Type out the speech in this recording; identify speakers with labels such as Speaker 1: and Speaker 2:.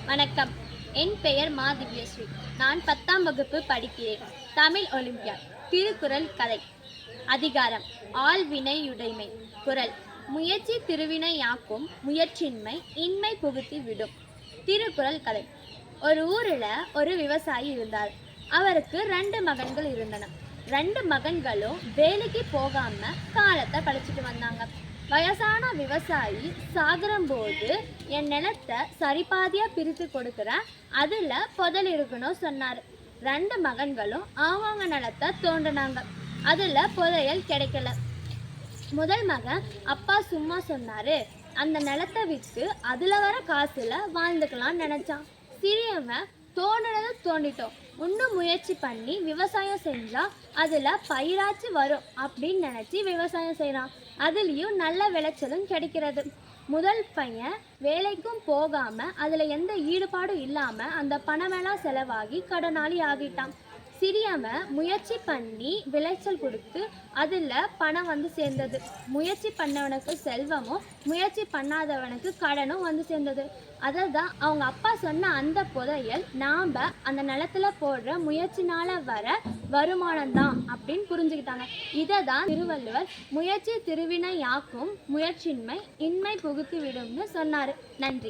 Speaker 1: வணக்கம். என் பெயர் மா திவ்யஸ்ரீ. நான் 10ஆம் வகுப்பு படிக்கிறேன். தமிழ் ஒலிம்பியாட். திருக்குறள் கதை. அதிகாரம் ஆள்வினையுடைமை. குறள்: முயற்சி திருவினையாக்கும், முயற்சியின்மை இன்மை புகுத்தி விடும். திருக்குறள் கதை. ஒரு ஊரில் ஒரு விவசாயி இருந்தார். அவருக்கு 2 மகன்கள் இருந்தன. 2 மகன்களும் வேலைக்கு போகாம காலத்தை கழிச்சிட்டு வந்தாங்க. வயசான விவசாயி சாகுறம்போது, என் நிலத்தை சரிபாதியா பிரித்து கொடுக்குறேன், அதில் புதல் இருக்கணும் சொன்னார். 2 மகன்களும் அவங்க நிலத்தை தோண்டினாங்க. அதில் புதையல் கிடைக்கல. முதல் மகன் அப்பா சும்மா சொன்னாரு, அந்த நிலத்தை விற்று அதில் வர காசுல வாழ்ந்துக்கலாம்னு நினைச்சான். சிறியவன் தோண்டினதை தோண்டிட்டோம், இன்னும் முயற்சி பண்ணி விவசாயம் செஞ்சா அதில் பயிராச்சு வரும் அப்படின்னு நினச்சி விவசாயம் செய்கிறான். அதுலேயும் நல்ல விளைச்சலும் கிடைக்கிறது. முதல் பையன் வேலைக்கும் போகாமல் அதில் எந்த ஈடுபாடும் இல்லாமல் அந்த பணமெல்லாம் செலவாகி கடனாளி ஆகிட்டான். சிறியவன் முயற்சி பண்ணி விளைச்சல் கொடுத்து அதில் பணம் வந்து சேர்ந்தது. முயற்சி பண்ணவனுக்கு செல்வமும் முயற்சி பண்ணாதவனுக்கு கடனும் வந்து சேர்ந்தது. அதை தான் அவங்க அப்பா சொன்ன அந்த புதையல் நாம் அந்த நிலத்துல போடுற முயற்சினால் வர வருமானம் தான் அப்படின்னு புரிஞ்சுக்கிட்டாங்க. இதை தான் திருவள்ளுவர் முயற்சி திருவினையாக்கும், முயற்சியின்மை இன்மை புகுத்தி விடும்னு சொன்னார். நன்றி.